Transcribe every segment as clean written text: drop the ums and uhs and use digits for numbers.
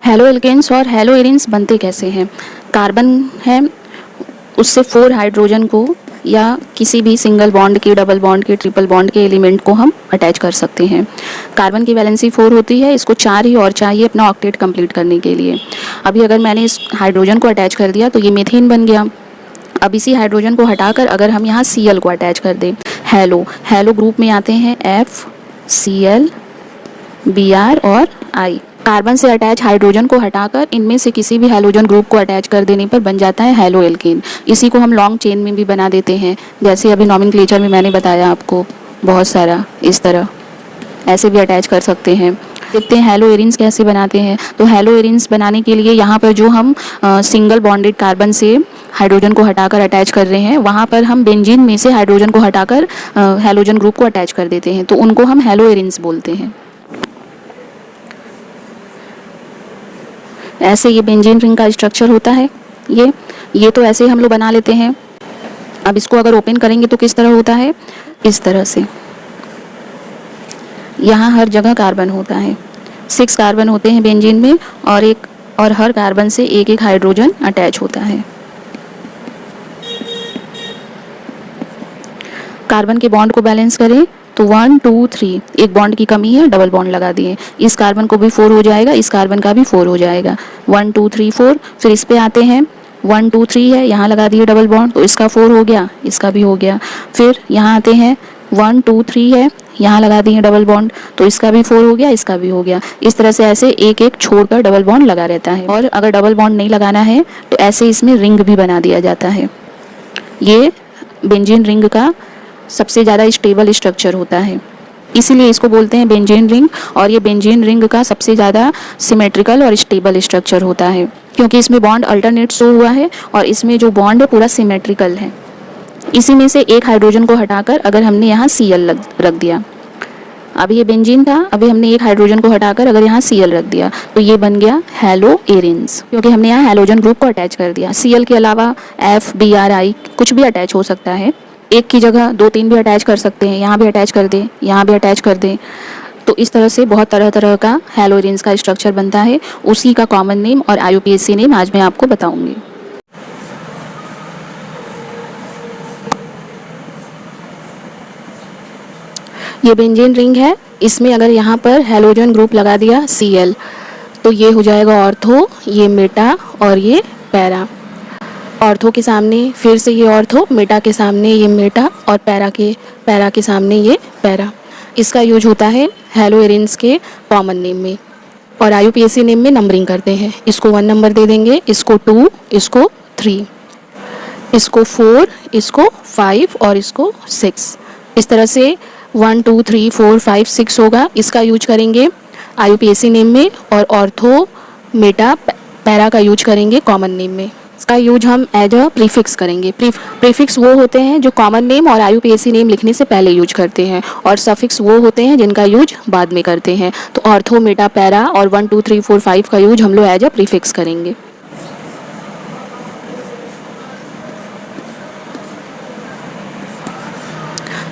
Halo alkanes और hello arenes बनते कैसे हैं। कार्बन है, उससे 4 हाइड्रोजन को या किसी भी सिंगल बॉन्ड के, डबल बॉन्ड के, ट्रिपल बॉन्ड के एलिमेंट को हम अटैच कर सकते हैं। कार्बन की वैलेंसी 4 होती है, इसको 4 ही और चाहिए अपना ऑक्टेट कंप्लीट करने के लिए। अभी अगर मैंने इस हाइड्रोजन को अटैच कर दिया तो ये मीथेन बन गया। अब इसी हाइड्रोजन को हटाकर अगर हम यहाँ Cl को अटैच कर दें, हेलो हेलो ग्रुप में आते हैं F, Cl, Br और I। कार्बन से अटैच हाइड्रोजन को हटाकर इनमें से किसी भी हैलोजन ग्रुप को अटैच कर देने पर बन जाता है हेलो एल्केन। इसी को हम लॉन्ग चेन में भी बना देते हैं, जैसे अभी नॉमेनक्लेचर में मैंने बताया आपको बहुत सारा, इस तरह ऐसे भी अटैच कर सकते हैं। देखते हैं हेलो एरिन्स कैसे बनाते हैं। तो हेलो एरिन्स बनाने के लिए यहाँ पर जो हम सिंगल बॉन्डेड कार्बन से हाइड्रोजन को हटाकर अटैच कर रहे हैं, वहाँ पर हम बेंजीन में से हाइड्रोजन को हटाकर हैलोजन ग्रुप को अटैच कर देते हैं, तो उनको हम हेलो एरिन्स बोलते हैं। ऐसे ये बेंजीन रिंग का स्ट्रक्चर होता है। ये तो ऐसे हम लोग बना लेते हैं। अब इसको अगर ओपन करेंगे तो किस तरह होता है, इस तरह से। यहाँ हर जगह कार्बन होता है, 6 कार्बन होते हैं बेंजीन में, और हर कार्बन से एक एक हाइड्रोजन अटैच होता है। कार्बन के बॉन्ड को बैलेंस करें तो 1 2 3, एक बॉन्ड की कमी है, डबल बॉन्ड लगा दिए। इस कार्बन को भी 4 हो जाएगा, इस कार्बन का भी 4 हो जाएगा। 1 2 3 4। फिर इस पे आते हैं, 1 2 3 है, यहाँ लगा दिए डबल बॉन्ड, तो इसका 4 हो गया, इसका भी हो गया। फिर यहाँ आते हैं, 1 2 3 है, यहाँ लगा दिए डबल बॉन्ड, तो इसका भी 4 हो गया, इसका भी हो गया। इस तरह से ऐसे एक एक छोड़कर डबल बॉन्ड लगा रहता है। और अगर डबल बॉन्ड नहीं लगाना है तो ऐसे इसमें रिंग भी बना दिया जाता है। ये बेंजीन रिंग का सबसे ज़्यादा स्टेबल स्ट्रक्चर होता है, इसीलिए इसको बोलते हैं बेंजीन रिंग। और ये बेंजीन रिंग का सबसे ज़्यादा सिमेट्रिकल और स्टेबल स्ट्रक्चर होता है, क्योंकि इसमें बॉन्ड अल्टरनेट शो हुआ है और इसमें जो बॉन्ड है पूरा सिमेट्रिकल है। इसी में से एक हाइड्रोजन को हटाकर अगर हमने यहाँ Cl रख दिया, अभी ये बेंजीन था, अभी हमने एक हाइड्रोजन को हटाकर अगर यहाँ Cl रख दिया तो ये बन गया हेलो एरिन्स, क्योंकि हमने यहाँ हैलोजन ग्रुप को अटैच कर दिया। Cl के अलावा F, Br, I कुछ भी अटैच हो सकता है, एक की जगह 2 3 भी अटैच कर सकते हैं, यहाँ भी अटैच कर दें, यहाँ भी अटैच कर दें। तो इस तरह से बहुत तरह तरह का हेलो एरिन्स का स्ट्रक्चर बनता है। उसी का कॉमन नेम और IUPAC नेम आज मैं आपको बताऊंगी। ये बेंजीन रिंग है, इसमें अगर यहाँ पर हैलोजन ग्रुप लगा दिया Cl तो ये हो जाएगा ऑर्थो, ये मेटा और ये पैरा। ऑर्थो के सामने फिर से ये ऑर्थो, मेटा के सामने ये मेटा और पैरा के सामने ये पैरा। इसका यूज होता है हेलो एरिन्स के कॉमन नेम में, और IUPAC नेम में नंबरिंग करते हैं। इसको 1 नंबर दे देंगे, इसको 2, इसको 3, इसको 4, इसको 5 और इसको 6। इस तरह से 1 2 3 4 5 6 होगा। इसका यूज करेंगे IUPAC नेम में, और ऑर्थो, मेटा, पैरा का यूज करेंगे कॉमन नेम में। इसका यूज हम एज अ प्रीफिक्स करेंगे। प्रीफिक्स वो होते हैं जो कॉमन नेम और IUPAC नेम लिखने से पहले यूज करते हैं, और सफिक्स वो होते हैं जिनका यूज बाद में करते हैं। तो ऑर्थो, मेटा, पैरा और 1 2 3 4 5 का यूज हम लोग एज अ प्रीफिक्स करेंगे।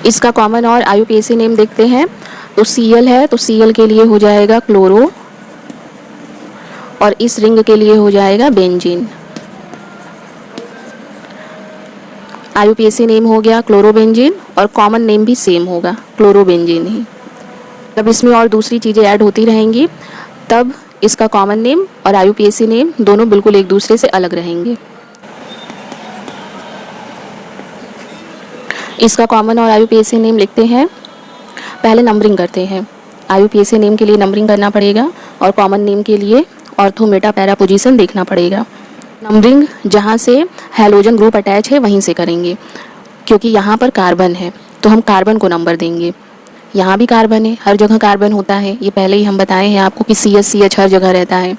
इसका कॉमन और IUPAC नेम देखते हैं। तो Cl है, तो Cl के लिए हो जाएगा क्लोरो, और इस रिंग के लिए हो जाएगा बेंजीन। IUPAC नेम हो गया क्लोरोबेंजीन, और कॉमन नेम भी सेम होगा, क्लोरोबेंजीन ही। तब इसमें और दूसरी चीज़ें ऐड होती रहेंगी, तब इसका कॉमन नेम और IUPAC नेम दोनों बिल्कुल एक दूसरे से अलग रहेंगे। इसका कॉमन और IUPAC नेम लिखते हैं, पहले नंबरिंग करते हैं। IUPAC नेम के लिए नंबरिंग करना पड़ेगा, और कॉमन नेम के लिए ऑर्थो, मेटा, पैरा पोजीशन देखना पड़ेगा। नंबरिंग जहाँ से हैलोजन ग्रुप अटैच है वहीं से करेंगे, क्योंकि यहाँ पर कार्बन है तो हम कार्बन को नंबर देंगे। यहाँ भी कार्बन है, हर जगह कार्बन होता है, ये पहले ही हम बताए हैं आपको कि CH हर जगह रहता है।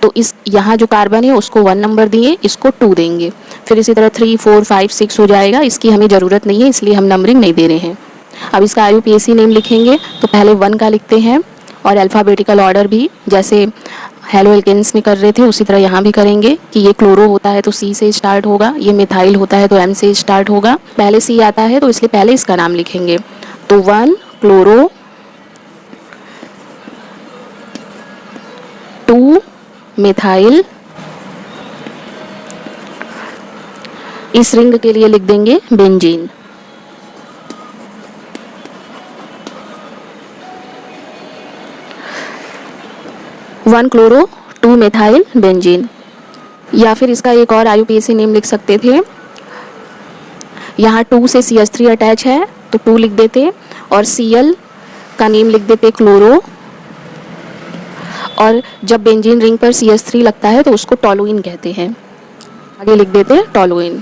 तो इस यहाँ जो कार्बन है उसको 1 नंबर दिए, इसको 2 देंगे। फिर इसी तरह 3 4 5 6 हो जाएगा। इसकी हमें ज़रूरत नहीं है, इसलिए हम नंबरिंग नहीं दे रहे हैं। अब इसका IUPAC नेम लिखेंगे तो पहले 1 का लिखते हैं, और अल्फ़ाबेटिकल ऑर्डर भी जैसे हेलो एल्केन्स में कर रहे थे उसी तरह यहाँ भी करेंगे कि ये क्लोरो होता है तो C से स्टार्ट होगा, ये मिथाइल होता है तो M से स्टार्ट होगा। पहले C आता है तो इसलिए पहले इसका नाम लिखेंगे। तो 1 क्लोरो, 2 मिथाइल। इस रिंग के लिए लिख देंगे benzene. One chloro 2 methyl benzene. या फिर इसका एक और IUPAC नेम लिख सकते थे। यहाँ 2 से CH3 अटैच है तो 2 लिख देते, और Cl का नेम लिख देते क्लोरो, और जब बेंजीन रिंग पर CH3 लगता है तो उसको टोलुइन कहते हैं, आगे लिख देते टोलुइन।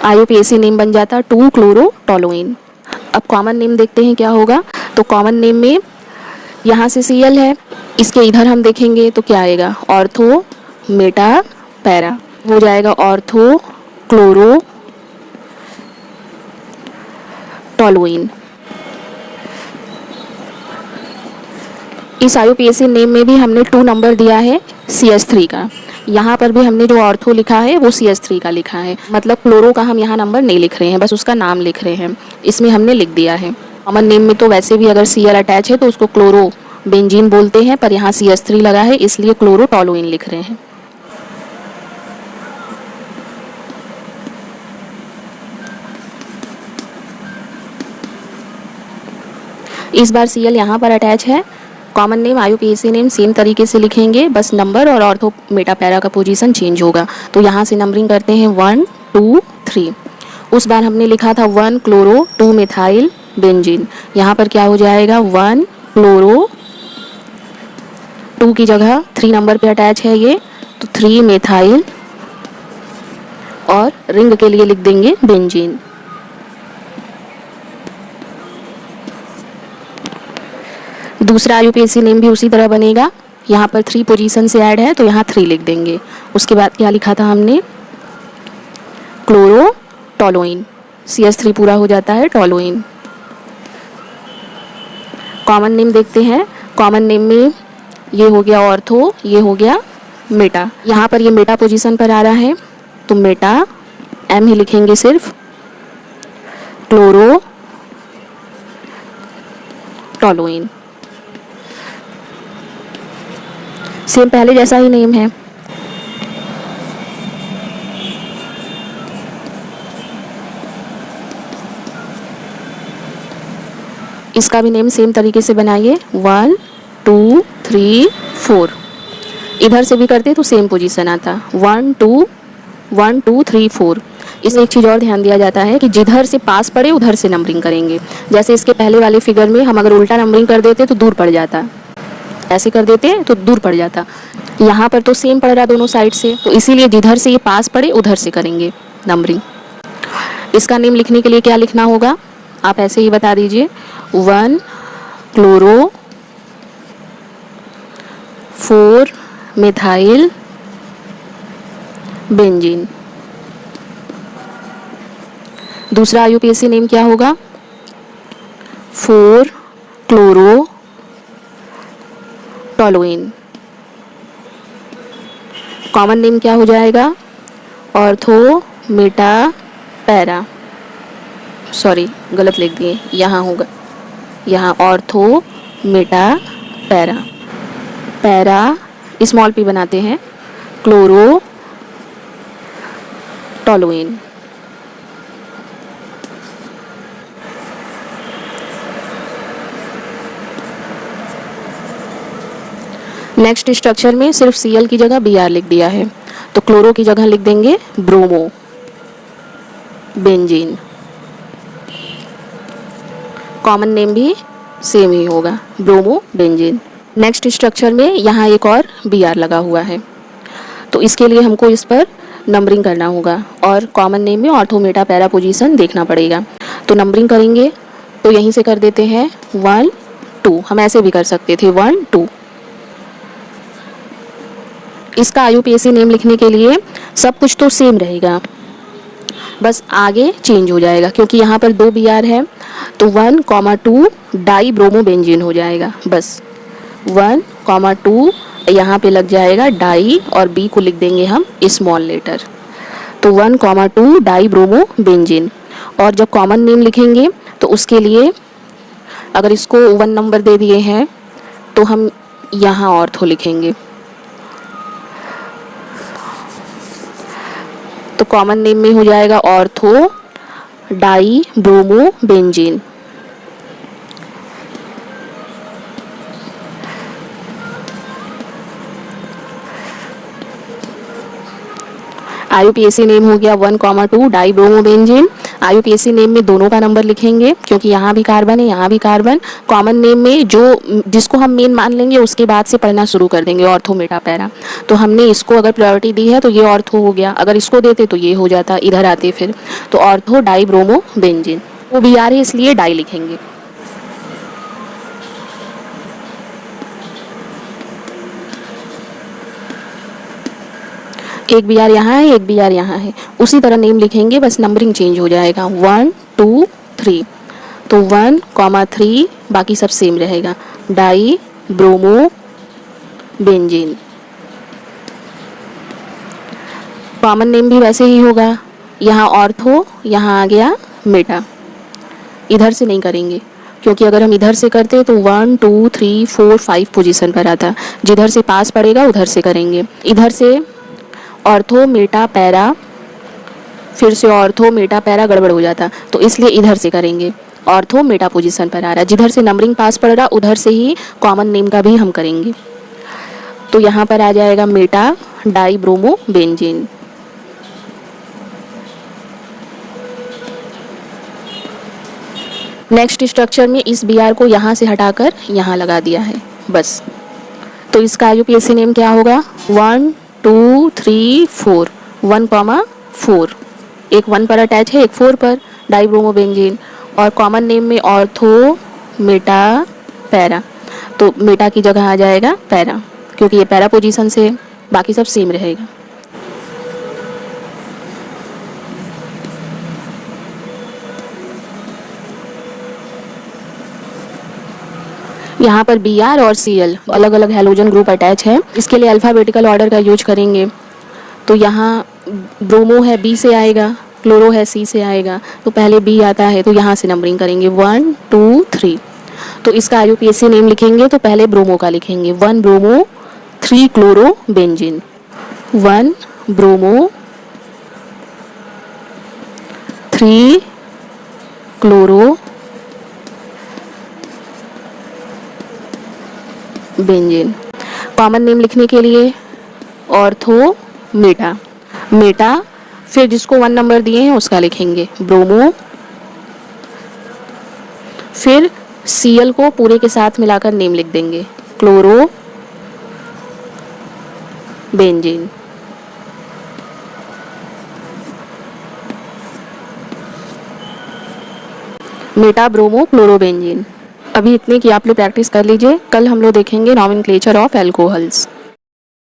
IUPAC नेम बन जाता 2 क्लोरो टोलुइन। अब कॉमन नेम देखते हैं क्या होगा। तो कॉमन नेम में यहाँ से Cl है, इसके इधर हम देखेंगे तो क्या आएगा, ऑर्थो मेटा पैरा हो जाएगा, ऑर्थो क्लोरो टोलुइन। इस IUPAC नेम में भी हमने 2 नंबर दिया है CH3 का। यहाँ पर भी हमने जो ऑर्थो लिखा है वो CH3 का लिखा है, मतलब क्लोरो का हम यहाँ नंबर नहीं लिख रहे हैं, बस उसका नाम लिख रहे हैं, इसमें हमने लिख दिया है। कॉमन नेम में तो वैसे भी अगर Cl अटैच है तो उसको क्लोरो बेंजीन बोलते हैं, पर यहाँ CH3 लगा है इसलिए क्लोरो टोलुइन लिख रहे हैं। इस बार Cl यहाँ पर अटैच है। Common name IUPAC name same तरीके से लिखेंगे, बस नंबर और ऑर्थो मेटा पैरा का पोजीशन चेंज होगा। तो यहाँ से नंबरिंग करते हैं 1 2 3। उस बार हमने लिखा था 1 क्लोरो 2 मिथाइल बेंजीन, यहाँ पर क्या हो जाएगा 1 क्लोरो, 2 की जगह 3 नंबर पे अटैच है ये, तो 3 मिथाइल, और रिंग के लिए लिख देंगे बेंजीन। दूसरा IUPAC नेम भी उसी तरह बनेगा, यहाँ पर 3 पोजीशन से ऐड है तो यहाँ 3 लिख देंगे। उसके बाद क्या लिखा था हमने, क्लोरो टोलुइन, CH3 पूरा हो जाता है टोलुइन। कॉमन नेम देखते हैं। कॉमन नेम में ये हो गया ऑर्थो, ये हो गया मेटा। यहाँ पर ये मेटा पोजीशन पर आ रहा है तो मेटा M ही लिखेंगे सिर्फ, क्लोरो टोलुइन। सेम पहले जैसा ही नेम है। इसका भी नेम सेम तरीके से बनाइए, 1 2 3 4। इधर से भी करते तो सेम पोजीशन आता, 1 2 1 2 3 4। इसमें एक चीज़ और ध्यान दिया जाता है कि जिधर से पास पड़े उधर से नंबरिंग करेंगे। जैसे इसके पहले वाले फिगर में हम अगर उल्टा नंबरिंग कर देते तो दूर पड़ जाता, ऐसे कर देते तो दूर पड़ जाता। यहाँ पर तो सेम पड़ रहा दोनों साइड से, तो इसीलिए जिधर से ये पास पड़े उधर से करेंगे नंबरिंग। इसका नेम लिखने के लिए क्या लिखना होगा, आप ऐसे ही बता दीजिए, 1 क्लोरो 4 मिथाइल बेंजीन। दूसरा IUPAC नेम क्या होगा, 4 क्लोरो टोलुइन। कॉमन नेम क्या हो जाएगा, ऑर्थो मेटा पैरा, सॉरी गलत लिख दिए, यहाँ होगा, यहाँ ortho Meta para, para small p बनाते हैं, क्लोरो टोलुइन। नेक्स्ट स्ट्रक्चर में सिर्फ Cl की जगह Br लिख दिया है, तो क्लोरो की जगह लिख देंगे ब्रोमो बेंजीन। कॉमन नेम भी सेम ही होगा, ब्रोमो बेंजीन। नेक्स्ट स्ट्रक्चर में यहाँ एक और Br लगा हुआ है, तो इसके लिए हमको इस पर नंबरिंग करना होगा और कॉमन नेम में ऑर्थो मेटा पैरा पोजीशन देखना पड़ेगा। तो नंबरिंग करेंगे तो यहीं से कर देते हैं 1 2, हम ऐसे भी कर सकते थे 1 2। इसका IUPAC नेम लिखने के लिए सब कुछ तो सेम रहेगा, बस आगे चेंज हो जाएगा, क्योंकि यहाँ पर 2 Br है तो 1,2 डाई ब्रोमो बेंजीन हो जाएगा। बस 1,2 यहाँ पे लग जाएगा डाई, और B को लिख देंगे हम स्मॉल लेटर, तो 1,2 डाई ब्रोमो बेंजीन। और जब कॉमन नेम लिखेंगे तो उसके लिए अगर इसको 1 नंबर दे दिए हैं तो हम यहाँ ऑर्थो लिखेंगे। तो कॉमन नेम में हो जाएगा ortho di bromo benzene. IUPAC name हो गया 1,2 die bromo benzene. IUPAC name में दोनों का नंबर लिखेंगे क्योंकि यहाँ भी कार्बन है, यहाँ भी कार्बन। कॉमन नेम में जो जिसको हम मेन मान लेंगे उसके बाद से पढ़ना शुरू कर देंगे ऑर्थो मेटा पैरा। तो हमने इसको अगर प्रायोरिटी दी है तो ये ऑर्थो हो गया, अगर इसको देते तो ये हो जाता, इधर आते फिर। तो ऑर्थो डाई ब्रोमो बेंजीन, वो भी आ रही है इसलिए डाई लिखेंगे। एक BR यहाँ है, एक BR यहाँ है, उसी तरह नेम लिखेंगे, बस नंबरिंग चेंज हो जाएगा 1 2 3। तो 1,3 बाकी सब सेम रहेगा, die bromo benzene. Common name भी वैसे ही होगा, यहाँ ऑर्थो, यहाँ आ गया मेटा। इधर से नहीं करेंगे क्योंकि अगर हम इधर से करते तो 1 2 3 4 5 पोजीशन पर आता, जिधर से पास पड़ेगा उधर से करेंगे। इधर से ऑर्थो मेटा पैरा, फिर से ऑर्थो मेटा पैरा, गड़बड़ हो जाता, तो इसलिए इधर से करेंगे। ऑर्थो मेटा पोजीशन पर आ रहा है, जिधर से नंबरिंग पास पड़ रहा उधर से ही कॉमन नेम का भी हम करेंगे। तो यहाँ पर आ जाएगा Meta die bromo benzene. Next structure में इस BR को यहाँ से हटाकर यहाँ लगा दिया है बस। तो इसका IUPAC नेम क्या होगा 1 2 3 4, 1,4। एक 1 पर अटैच है, एक 4 पर, डाई ब्रोमो बेंजीन। और कॉमन नेम में ऑर्थो मेटा पैरा, तो मेटा की जगह आ जाएगा पैरा क्योंकि ये पैरा पोजीशन से, बाकी सब सेम रहेगा। यहाँ पर BR और Cl अलग अलग हैलोजन ग्रुप अटैच है, इसके लिए अल्फ़ाबेटिकल ऑर्डर का यूज करेंगे। तो यहाँ ब्रोमो है B से आएगा, क्लोरो है C से आएगा, तो पहले B आता है तो यहाँ से नंबरिंग करेंगे 1 2 3। तो इसका IUPAC नेम लिखेंगे तो पहले ब्रोमो का लिखेंगे 1 bromo 3 chloro benzene. 1 bromo 3 chloro benzene. Common name लिखने के लिए ऑर्थो मेटा मेटा, फिर जिसको 1 नंबर दिए हैं उसका लिखेंगे ब्रोमो, फिर Cl को पूरे के साथ मिलाकर नेम लिख देंगे chloro benzene. Meta bromo chloro benzene. अभी इतने की आप लोग प्रैक्टिस कर लीजिए, कल हम लोग देखेंगे नॉमेनक्लेचर ऑफ एल्कोहल्स।